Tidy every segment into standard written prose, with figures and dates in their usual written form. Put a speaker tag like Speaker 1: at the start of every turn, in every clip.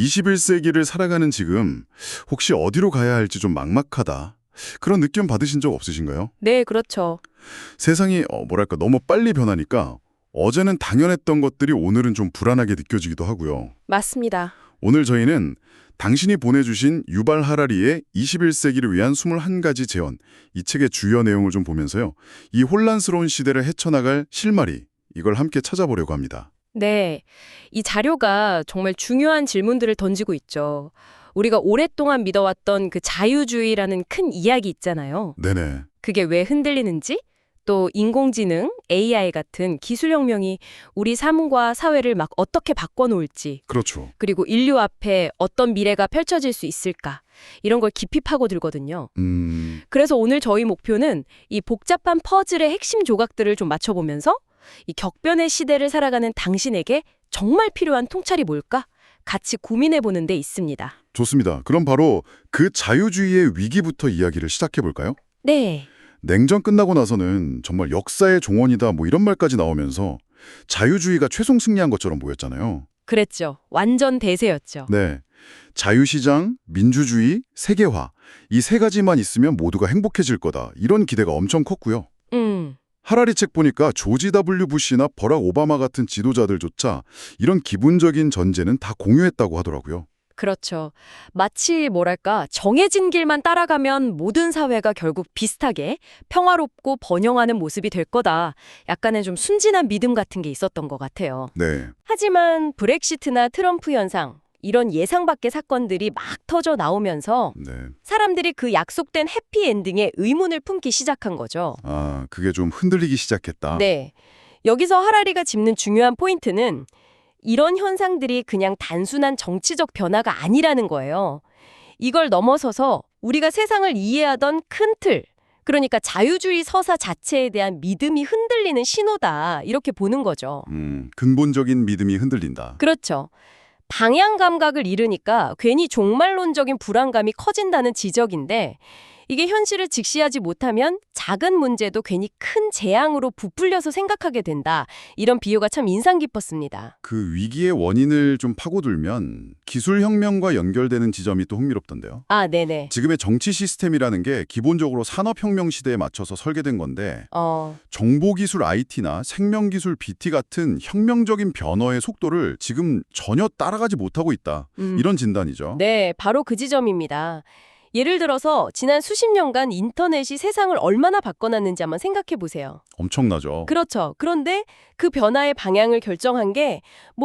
Speaker 1: 21세기를 살아가는 지금 혹시 어디로 가야 할지 좀 막막하다. 그런 느낌 받으신 적 없으신가요?
Speaker 2: 네, 그렇죠.
Speaker 1: 세상이 너무 빨리 변하니까 어제는 당연했던 것들이 오늘은 좀 불안하게 느껴지기도 하고요.
Speaker 2: 맞습니다.
Speaker 1: 오늘 저희는 당신이 보내주신 유발 하라리의 21세기를 위한 21가지 제언, 이 책의 주요 내용을 좀 보면서요. 이 혼란스러운 시대를 헤쳐나갈 실마리, 이걸 함께 찾아보려고 합니다.
Speaker 2: 네, 이 자료가 정말 중요한 질문들을 던지고 있죠. 우리가 오랫동안 믿어왔던 그 자유주의라는 큰 이야기 있잖아요.
Speaker 1: 네네.
Speaker 2: 그게 왜 흔들리는지, 또 인공지능, AI 같은 기술혁명이 우리 삶과 사회를 막 어떻게 바꿔놓을지,
Speaker 1: 그렇죠.
Speaker 2: 그리고 인류 앞에 어떤 미래가 펼쳐질 수 있을까, 이런 걸 깊이 파고들거든요. 그래서 오늘 저희 목표는 이 복잡한 퍼즐의 핵심 조각들을 좀 맞춰보면서 이 격변의 시대를 살아가는 당신에게 정말 필요한 통찰이 뭘까? 같이 고민해보는 데 있습니다.
Speaker 1: 좋습니다. 그럼 바로 그 자유주의의 위기부터 이야기를 시작해 볼까요?
Speaker 2: 네.
Speaker 1: 냉전 끝나고 나서는 정말 역사의 종언이다 이런 말까지 나오면서 자유주의가 최종 승리한 것처럼 보였잖아요.
Speaker 2: 그랬죠. 완전 대세였죠.
Speaker 1: 네. 자유시장, 민주주의, 세계화 이 세 가지만 있으면 모두가 행복해질 거다. 이런 기대가 엄청 컸고요. 하라리 책 보니까 조지 W 부시나 버락 오바마 같은 지도자들조차 이런 기본적인 전제는 다 공유했다고 하더라고요.
Speaker 2: 그렇죠. 마치 뭐랄까 정해진 길만 따라가면 모든 사회가 결국 비슷하게 평화롭고 번영하는 모습이 될 거다. 약간의 좀 순진한 믿음 같은 게 있었던 것 같아요.
Speaker 1: 네.
Speaker 2: 하지만 브렉시트나 트럼프 현상, 이런 예상 밖의 사건들이 막 터져 나오면서
Speaker 1: 네.
Speaker 2: 사람들이 그 약속된 해피엔딩에 의문을 품기 시작한 거죠.
Speaker 1: 아, 그게 좀 흔들리기 시작했다.
Speaker 2: 네. 여기서 하라리가 짚는 중요한 포인트는 이런 현상들이 그냥 단순한 정치적 변화가 아니라는 거예요. 이걸 넘어서서 우리가 세상을 이해하던 큰 틀, 그러니까 자유주의 서사 자체에 대한 믿음이 흔들리는 신호다. 이렇게 보는 거죠.
Speaker 1: 근본적인 믿음이 흔들린다.
Speaker 2: 그렇죠. 방향 감각을 잃으니까 괜히 종말론적인 불안감이 커진다는 지적인데 이게 현실을 직시하지 못하면 작은 문제도 괜히 큰 재앙으로 부풀려서 생각하게 된다. 이런 비유가 참 인상 깊었습니다.
Speaker 1: 그 위기의 원인을 좀 파고들면 기술혁명과 연결되는 지점이 또 흥미롭던데요.
Speaker 2: 아, 네네.
Speaker 1: 지금의 정치 시스템이라는 게 기본적으로 산업혁명 시대에 맞춰서 설계된 건데 정보기술 IT나 생명기술 BT 같은 혁명적인 변화의 속도를 지금 전혀 따라가지 못하고 있다. 이런 진단이죠.
Speaker 2: 네, 바로 그 지점입니다. 예를 들어서 지난 수십 년간 인터넷이 세상을 얼마나 바꿔놨는지 한번 생각해 보세요.
Speaker 1: 엄청나죠.
Speaker 2: 그렇죠. 그런데 그 변화의 방향을 결정한 게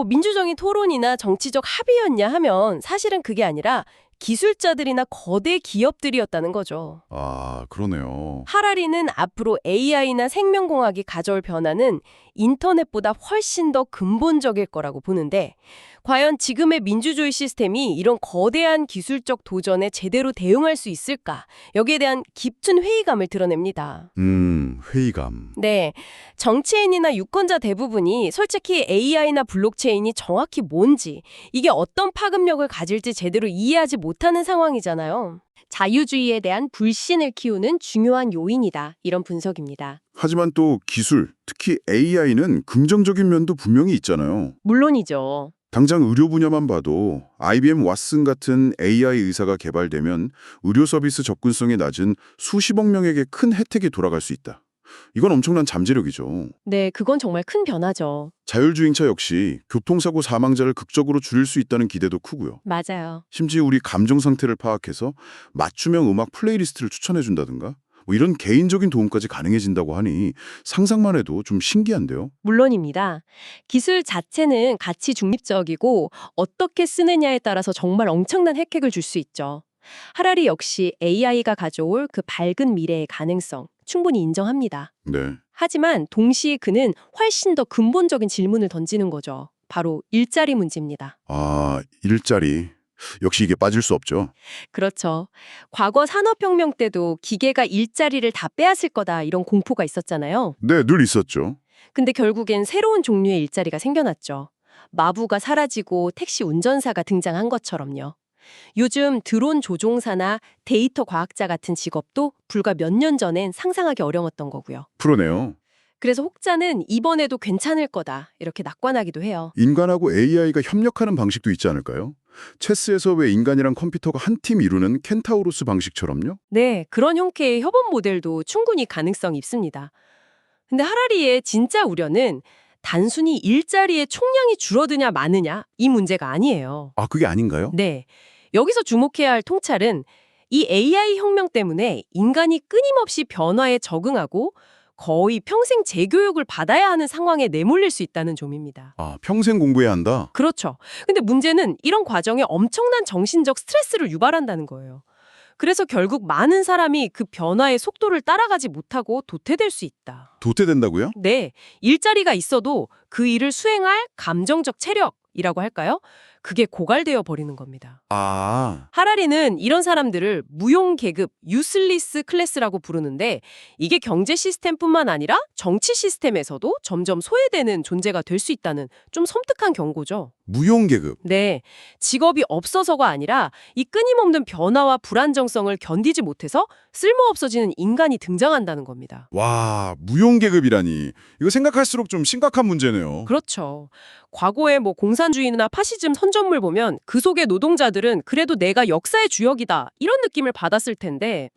Speaker 2: 민주적인 토론이나 정치적 합의였냐 하면 사실은 그게 아니라 기술자들이나 거대 기업들이었다는 거죠.
Speaker 1: 아, 그러네요.
Speaker 2: 하라리는 앞으로 AI나 생명공학이 가져올 변화는 인터넷보다 훨씬 더 근본적일 거라고 보는데 과연 지금의 민주주의 시스템이 이런 거대한 기술적 도전에 제대로 대응할 수 있을까? 여기에 대한 깊은 회의감을 드러냅니다.
Speaker 1: 회의감.
Speaker 2: 네, 정치인이나 유권자 대부분이 솔직히 AI나 블록체인이 정확히 뭔지, 이게 어떤 파급력을 가질지 제대로 이해하지 못하는 상황이잖아요. 자유주의에 대한 불신을 키우는 중요한 요인이다. 이런 분석입니다.
Speaker 1: 하지만 또 기술, 특히 AI는 긍정적인 면도 분명히 있잖아요.
Speaker 2: 물론이죠.
Speaker 1: 당장 의료 분야만 봐도 IBM 왓슨 같은 AI 의사가 개발되면 의료 서비스 접근성이 낮은 수십억 명에게 큰 혜택이 돌아갈 수 있다. 이건 엄청난 잠재력이죠.
Speaker 2: 네, 그건 정말 큰 변화죠.
Speaker 1: 자율주행차 역시 교통사고 사망자를 극적으로 줄일 수 있다는 기대도 크고요.
Speaker 2: 맞아요.
Speaker 1: 심지어 우리 감정 상태를 파악해서 맞춤형 음악 플레이리스트를 추천해준다든가 이런 개인적인 도움까지 가능해진다고 하니 상상만 해도 좀 신기한데요.
Speaker 2: 물론입니다. 기술 자체는 가치 중립적이고 어떻게 쓰느냐에 따라서 정말 엄청난 혜택을 줄 수 있죠. 하라리 역시 AI가 가져올 그 밝은 미래의 가능성 충분히 인정합니다.
Speaker 1: 네.
Speaker 2: 하지만 동시에 그는 훨씬 더 근본적인 질문을 던지는 거죠. 바로 일자리 문제입니다.
Speaker 1: 아, 일자리. 역시 이게 빠질 수 없죠.
Speaker 2: 그렇죠. 과거 산업혁명 때도 기계가 일자리를 다 빼앗을 거다 이런 공포가 있었잖아요.
Speaker 1: 네, 늘 있었죠.
Speaker 2: 근데 결국엔 새로운 종류의 일자리가 생겨났죠. 마부가 사라지고 택시 운전사가 등장한 것처럼요. 요즘 드론 조종사나 데이터 과학자 같은 직업도 불과 몇 년 전엔 상상하기 어려웠던 거고요.
Speaker 1: 그러네요.
Speaker 2: 그래서 혹자는 이번에도 괜찮을 거다 이렇게 낙관하기도 해요.
Speaker 1: 인간하고 AI가 협력하는 방식도 있지 않을까요? 체스에서 왜 인간이랑 컴퓨터가 한 팀 이루는 켄타우로스 방식처럼요?
Speaker 2: 네, 그런 형태의 협업 모델도 충분히 가능성이 있습니다. 근데 하라리의 진짜 우려는 단순히 일자리의 총량이 줄어드냐 마느냐 이 문제가 아니에요.
Speaker 1: 아, 그게 아닌가요?
Speaker 2: 네, 여기서 주목해야 할 통찰은 이 AI 혁명 때문에 인간이 끊임없이 변화에 적응하고 거의 평생 재교육을 받아야 하는 상황에 내몰릴 수 있다는 점입니다.
Speaker 1: 아, 평생 공부해야 한다?
Speaker 2: 그렇죠. 근데 문제는 이런 과정에 엄청난 정신적 스트레스를 유발한다는 거예요. 그래서 결국 많은 사람이 그 변화의 속도를 따라가지 못하고 도태될 수 있다.
Speaker 1: 도태된다고요?
Speaker 2: 네, 일자리가 있어도 그 일을 수행할 감정적 체력이라고 할까요? 그게 고갈되어 버리는 겁니다.
Speaker 1: 아,
Speaker 2: 하라리는 이런 사람들을 무용계급, 유슬리스 클래스라고 부르는데 이게 경제 시스템뿐만 아니라 정치 시스템에서도 점점 소외되는 존재가 될 수 있다는 좀 섬뜩한 경고죠.
Speaker 1: 무용계급.
Speaker 2: 네, 직업이 없어서가 아니라 이 끊임없는 변화와 불안정성을 견디지 못해서 쓸모없어지는 인간이 등장한다는 겁니다.
Speaker 1: 와, 무용계급이라니. 이거 생각할수록 좀 심각한 문제네요.
Speaker 2: 그렇죠. 과거에 공산주의나 파시즘 선전물 보면 그 속의 노동자들은 그래도 내가 역사의 주역이다 이런 느낌을 받았을 텐데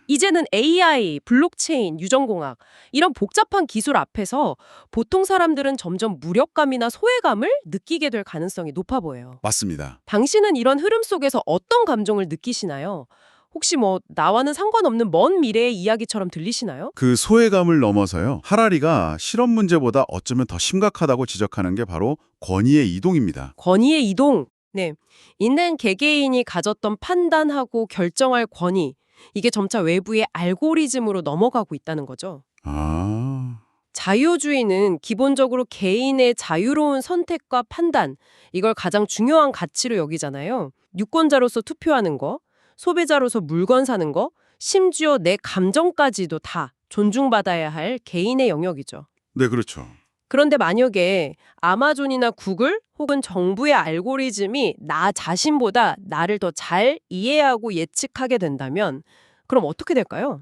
Speaker 2: 이제는 AI, 블록체인, 유전공학 이런 복잡한 기술 앞에서 보통 사람들은 점점 무력감이나 소외감을 느끼게 될 가능성이 높아 보여요.
Speaker 1: 맞습니다.
Speaker 2: 당신은 이런 흐름 속에서 어떤 감정을 느끼시나요? 혹시 나와는 상관없는 먼 미래의 이야기처럼 들리시나요?
Speaker 1: 그 소외감을 넘어서요. 하라리가 실험 문제보다 어쩌면 더 심각하다고 지적하는 게 바로 권위의 이동입니다.
Speaker 2: 권위의 이동. 네. 있는 개개인이 가졌던 판단하고 결정할 권위. 이게 점차 외부의 알고리즘으로 넘어가고 있다는 거죠.
Speaker 1: 아,
Speaker 2: 자유주의는 기본적으로 개인의 자유로운 선택과 판단, 이걸 가장 중요한 가치로 여기잖아요. 유권자로서 투표하는 거, 소비자로서 물건 사는 거, 심지어 내 감정까지도 다 존중받아야 할 개인의 영역이죠.
Speaker 1: 네, 그렇죠.
Speaker 2: 그런데 만약에 아마존이나 구글 혹은 정부의 알고리즘이 나 자신보다 나를 더 잘 이해하고 예측하게 된다면 그럼 어떻게 될까요?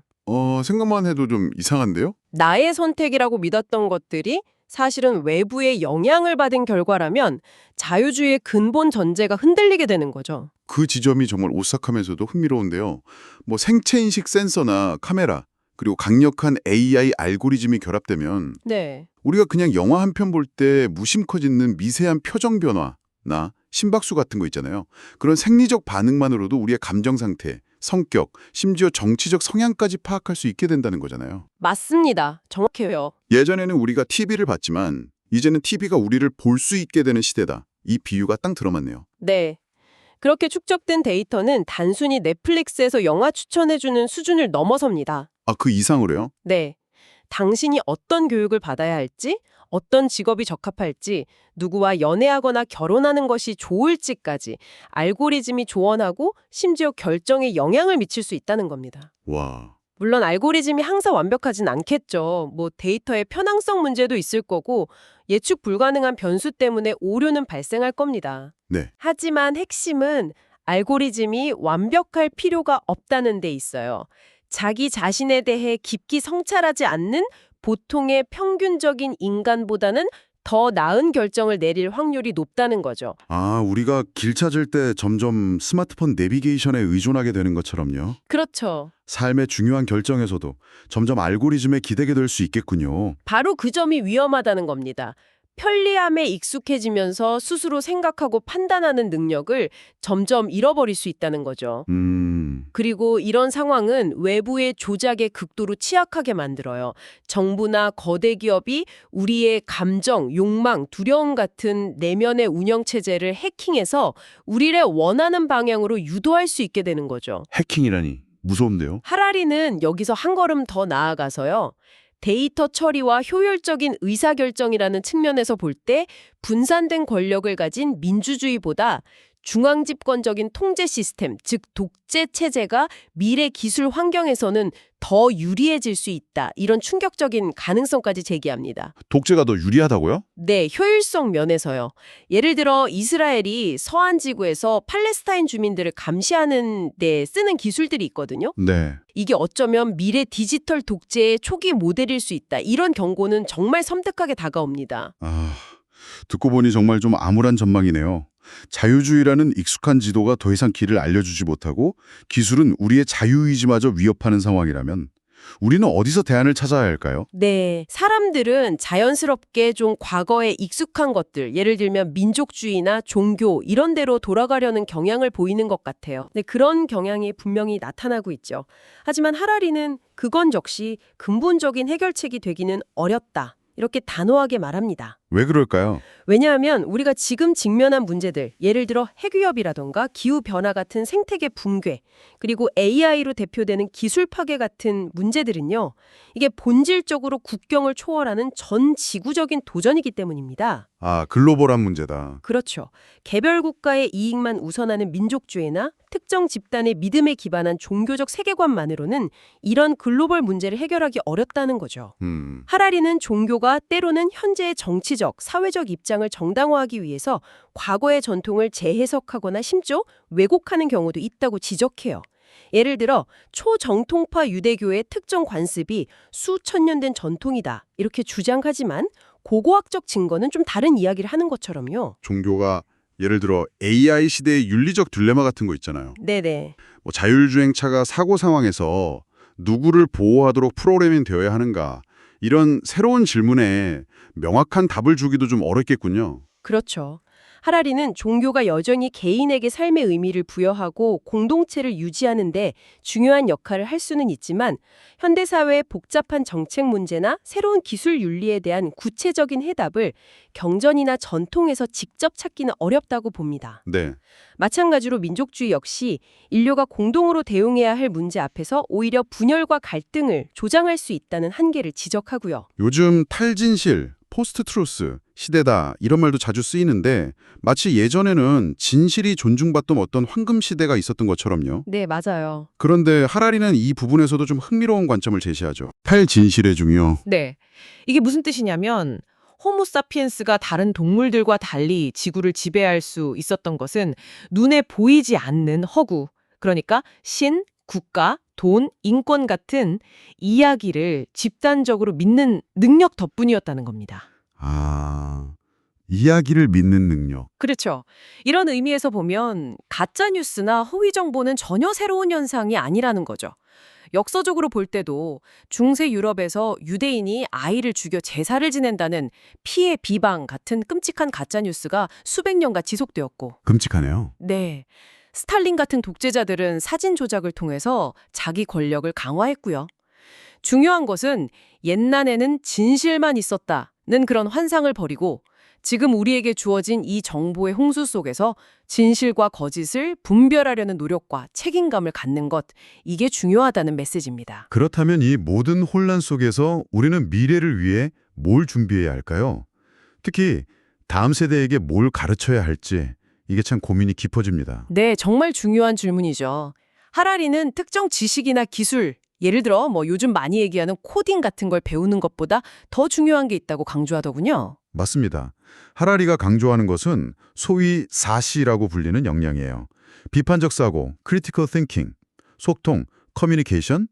Speaker 1: 생각만 해도 좀 이상한데요?
Speaker 2: 나의 선택이라고 믿었던 것들이 사실은 외부의 영향을 받은 결과라면 자유주의의 근본 전제가 흔들리게 되는 거죠.
Speaker 1: 그 지점이 정말 오싹하면서도 흥미로운데요. 생체인식 센서나 카메라, 그리고 강력한 AI 알고리즘이 결합되면
Speaker 2: 네.
Speaker 1: 우리가 그냥 영화 한 편 볼 때 무심코 짓는 미세한 표정 변화나 심박수 같은 거 있잖아요. 그런 생리적 반응만으로도 우리의 감정 상태, 성격, 심지어 정치적 성향까지 파악할 수 있게 된다는 거잖아요.
Speaker 2: 맞습니다. 정확해요.
Speaker 1: 예전에는 우리가 TV를 봤지만 이제는 TV가 우리를 볼 수 있게 되는 시대다. 이 비유가 딱 들어맞네요.
Speaker 2: 네. 그렇게 축적된 데이터는 단순히 넷플릭스에서 영화 추천해주는 수준을 넘어섭니다.
Speaker 1: 아, 그 이상으로요?
Speaker 2: 네. 당신이 어떤 교육을 받아야 할지, 어떤 직업이 적합할지, 누구와 연애하거나 결혼하는 것이 좋을지까지 알고리즘이 조언하고 심지어 결정에 영향을 미칠 수 있다는 겁니다.
Speaker 1: 와,
Speaker 2: 물론 알고리즘이 항상 완벽하진 않겠죠. 데이터의 편향성 문제도 있을 거고 예측 불가능한 변수 때문에 오류는 발생할 겁니다.
Speaker 1: 네.
Speaker 2: 하지만 핵심은 알고리즘이 완벽할 필요가 없다는 데 있어요. 자기 자신에 대해 깊이 성찰하지 않는 보통의 평균적인 인간보다는 더 나은 결정을 내릴 확률이 높다는 거죠.
Speaker 1: 아, 우리가 길 찾을 때 점점 스마트폰 내비게이션에 의존하게 되는 것처럼요.
Speaker 2: 그렇죠.
Speaker 1: 삶의 중요한 결정에서도 점점 알고리즘에 기대게 될 수 있겠군요.
Speaker 2: 바로 그 점이 위험하다는 겁니다. 편리함에 익숙해지면서 스스로 생각하고 판단하는 능력을 점점 잃어버릴 수 있다는 거죠. 그리고 이런 상황은 외부의 조작에 극도로 취약하게 만들어요. 정부나 거대 기업이 우리의 감정, 욕망, 두려움 같은 내면의 운영체제를 해킹해서 우리를 원하는 방향으로 유도할 수 있게 되는 거죠.
Speaker 1: 해킹이라니 무서운데요.
Speaker 2: 하라리는 여기서 한 걸음 더 나아가서요. 데이터 처리와 효율적인 의사결정이라는 측면에서 볼 때 분산된 권력을 가진 민주주의보다 중앙집권적인 통제 시스템, 즉 독재 체제가 미래 기술 환경에서는 더 유리해질 수 있다. 이런 충격적인 가능성까지 제기합니다.
Speaker 1: 독재가 더 유리하다고요?
Speaker 2: 네, 효율성 면에서요. 예를 들어 이스라엘이 서한 지구에서 팔레스타인 주민들을 감시하는 데 쓰는 기술들이 있거든요.
Speaker 1: 네.
Speaker 2: 이게 어쩌면 미래 디지털 독재의 초기 모델일 수 있다. 이런 경고는 정말 섬뜩하게 다가옵니다.
Speaker 1: 아, 듣고 보니 정말 좀 암울한 전망이네요. 자유주의라는 익숙한 지도가 더 이상 길을 알려주지 못하고 기술은 우리의 자유의지마저 위협하는 상황이라면 우리는 어디서 대안을 찾아야 할까요?
Speaker 2: 네, 사람들은 자연스럽게 좀 과거에 익숙한 것들, 예를 들면 민족주의나 종교 이런 데로 돌아가려는 경향을 보이는 것 같아요. 네, 그런 경향이 분명히 나타나고 있죠. 하지만 하라리는 그건 역시 근본적인 해결책이 되기는 어렵다. 이렇게 단호하게 말합니다.
Speaker 1: 왜 그럴까요?
Speaker 2: 왜냐하면 우리가 지금 직면한 문제들, 예를 들어 핵위협이라던가 기후변화 같은 생태계 붕괴, 그리고 AI로 대표되는 기술 파괴 같은 문제들은요. 이게 본질적으로 국경을 초월하는 전 지구적인 도전이기 때문입니다.
Speaker 1: 아, 글로벌한 문제다.
Speaker 2: 그렇죠. 개별 국가의 이익만 우선하는 민족주의나 특정 집단의 믿음에 기반한 종교적 세계관만으로는 이런 글로벌 문제를 해결하기 어렵다는 거죠. 하라리는 종교가 때로는 현재의 정치적, 사회적 입장을 정당화하기 위해서 과거의 전통을 재해석하거나 심지어 왜곡하는 경우도 있다고 지적해요. 예를 들어 초정통파 유대교의 특정 관습이 수천 년 된 전통이다 이렇게 주장하지만 고고학적 증거는 좀 다른 이야기를 하는 것처럼요.
Speaker 1: 종교가 예를 들어 AI 시대의 윤리적 딜레마 같은 거 있잖아요.
Speaker 2: 네네.
Speaker 1: 뭐 자율주행차가 사고 상황에서 누구를 보호하도록 프로그래밍 되어야 하는가 이런 새로운 질문에 명확한 답을 주기도 좀 어렵겠군요.
Speaker 2: 그렇죠. 하라리는 종교가 여전히 개인에게 삶의 의미를 부여하고 공동체를 유지하는데 중요한 역할을 할 수는 있지만 현대사회의 복잡한 정책 문제나 새로운 기술 윤리에 대한 구체적인 해답을 경전이나 전통에서 직접 찾기는 어렵다고 봅니다.
Speaker 1: 네.
Speaker 2: 마찬가지로 민족주의 역시 인류가 공동으로 대응해야 할 문제 앞에서 오히려 분열과 갈등을 조장할 수 있다는 한계를 지적하고요.
Speaker 1: 요즘 탈진실, 포스트 트루스, 시대다 이런 말도 자주 쓰이는데 마치 예전에는 진실이 존중받던 어떤 황금 시대가 있었던 것처럼요.
Speaker 2: 네, 맞아요.
Speaker 1: 그런데 하라리는 이 부분에서도 좀 흥미로운 관점을 제시하죠. 탈진실의 중요.
Speaker 3: 네. 이게 무슨 뜻이냐면 호모사피엔스가 다른 동물들과 달리 지구를 지배할 수 있었던 것은 눈에 보이지 않는 허구, 그러니까 신, 국가, 돈, 인권 같은 이야기를 집단적으로 믿는 능력 덕분이었다는 겁니다.
Speaker 1: 아, 이야기를 믿는 능력.
Speaker 3: 그렇죠. 이런 의미에서 보면 가짜뉴스나 허위 정보는 전혀 새로운 현상이 아니라는 거죠. 역사적으로 볼 때도 중세 유럽에서 유대인이 아이를 죽여 제사를 지낸다는 피해 비방 같은 끔찍한 가짜뉴스가 수백 년간 지속되었고,
Speaker 1: 끔찍하네요.
Speaker 3: 네. 스탈린 같은 독재자들은 사진 조작을 통해서 자기 권력을 강화했고요. 중요한 것은 옛날에는 진실만 있었다는 그런 환상을 버리고 지금 우리에게 주어진 이 정보의 홍수 속에서 진실과 거짓을 분별하려는 노력과 책임감을 갖는 것, 이게 중요하다는 메시지입니다.
Speaker 1: 그렇다면 이 모든 혼란 속에서 우리는 미래를 위해 뭘 준비해야 할까요? 특히 다음 세대에게 뭘 가르쳐야 할지 이게 참 고민이 깊어집니다.
Speaker 3: 네, 정말 중요한 질문이죠. 하라리는 특정 지식이나 기술, 예를 들어 요즘 많이 얘기하는 코딩 같은 걸 배우는 것보다 더 중요한 게 있다고 강조하더군요.
Speaker 1: 맞습니다. 하라리가 강조하는 것은 소위 4C라고 불리는 역량이에요. 비판적 사고, critical thinking, 소통, communication,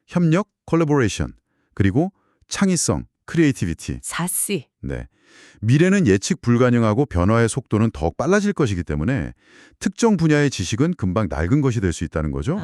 Speaker 1: 협력, collaboration, 그리고 창의성, creativity.
Speaker 3: 4C.
Speaker 1: 네. 미래는 예측 불가능하고 변화의 속도는 더욱 빨라질 것이기 때문에 특정 분야의 지식은 금방 낡은 것이 될 수 있다는 거죠.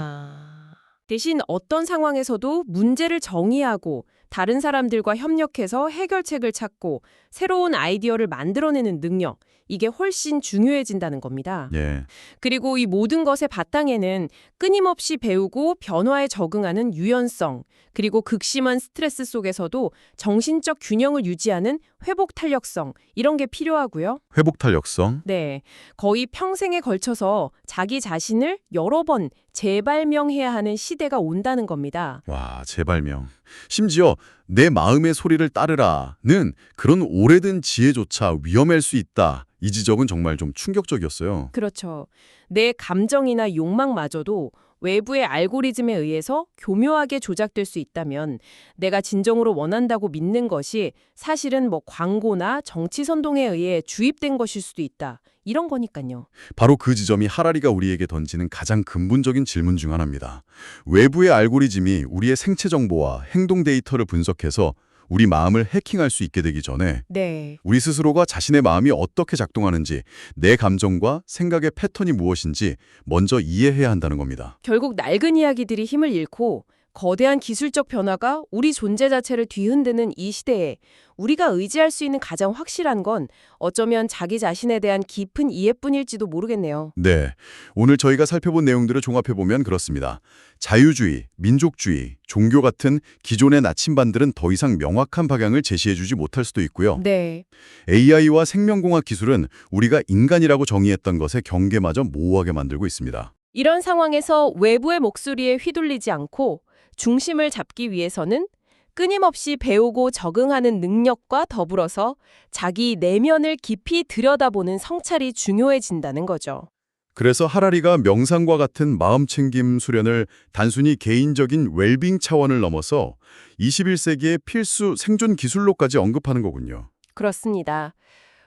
Speaker 2: 대신 어떤 상황에서도 문제를 정의하고 다른 사람들과 협력해서 해결책을 찾고 새로운 아이디어를 만들어내는 능력, 이게 훨씬 중요해진다는 겁니다.
Speaker 1: 예.
Speaker 2: 그리고 이 모든 것의 바탕에는 끊임없이 배우고 변화에 적응하는 유연성, 그리고 극심한 스트레스 속에서도 정신적 균형을 유지하는 회복 탄력성, 이런 게 필요하고요.
Speaker 1: 회복 탄력성.
Speaker 2: 네, 거의 평생에 걸쳐서 자기 자신을 여러 번 재발명해야 하는 시대가 온다는 겁니다.
Speaker 1: 와, 재발명. 심지어 내 마음의 소리를 따르라는 그런 오래된 지혜조차 위험할 수 있다. 이 지적은 정말 좀 충격적이었어요.
Speaker 2: 그렇죠. 내 감정이나 욕망마저도 외부의 알고리즘에 의해서 교묘하게 조작될 수 있다면 내가 진정으로 원한다고 믿는 것이 사실은 광고나 정치 선동에 의해 주입된 것일 수도 있다. 이런 거니까요.
Speaker 1: 바로 그 지점이 하라리가 우리에게 던지는 가장 근본적인 질문 중 하나입니다. 외부의 알고리즘이 우리의 생체 정보와 행동 데이터를 분석해서 우리 마음을 해킹할 수 있게 되기 전에
Speaker 3: 네.
Speaker 1: 우리 스스로가 자신의 마음이 어떻게 작동하는지, 내 감정과 생각의 패턴이 무엇인지 먼저 이해해야 한다는 겁니다.
Speaker 3: 결국 낡은 이야기들이 힘을 잃고 거대한 기술적 변화가 우리 존재 자체를 뒤흔드는 이 시대에 우리가 의지할 수 있는 가장 확실한 건 어쩌면 자기 자신에 대한 깊은 이해뿐일지도 모르겠네요.
Speaker 1: 네, 오늘 저희가 살펴본 내용들을 종합해보면 그렇습니다. 자유주의, 민족주의, 종교 같은 기존의 나침반들은 더 이상 명확한 방향을 제시해주지 못할 수도 있고요.
Speaker 3: 네.
Speaker 1: AI와 생명공학 기술은 우리가 인간이라고 정의했던 것의 경계마저 모호하게 만들고 있습니다.
Speaker 2: 이런 상황에서 외부의 목소리에 휘둘리지 않고 중심을 잡기 위해서는 끊임없이 배우고 적응하는 능력과 더불어서 자기 내면을 깊이 들여다보는 성찰이 중요해진다는 거죠.
Speaker 1: 그래서 하라리가 명상과 같은 마음챙김 수련을 단순히 개인적인 웰빙 차원을 넘어서 21세기의 필수 생존 기술로까지 언급하는 거군요.
Speaker 2: 그렇습니다.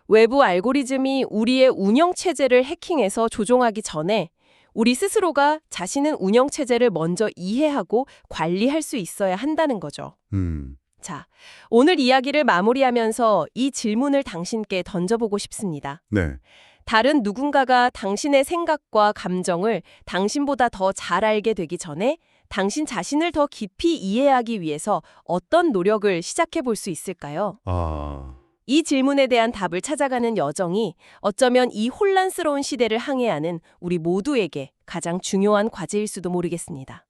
Speaker 2: 외부 알고리즘이 우리의 운영체제를 해킹해서 조종하기 전에 우리 스스로가 자신의 운영체제를 먼저 이해하고 관리할 수 있어야 한다는 거죠. 자, 오늘 이야기를 마무리하면서 이 질문을 당신께 던져보고 싶습니다.
Speaker 1: 네.
Speaker 2: 다른 누군가가 당신의 생각과 감정을 당신보다 더 잘 알게 되기 전에 당신 자신을 더 깊이 이해하기 위해서 어떤 노력을 시작해 볼 수 있을까요? 이 질문에 대한 답을 찾아가는 여정이 어쩌면 이 혼란스러운 시대를 항해하는 우리 모두에게 가장 중요한 과제일 수도 모르겠습니다.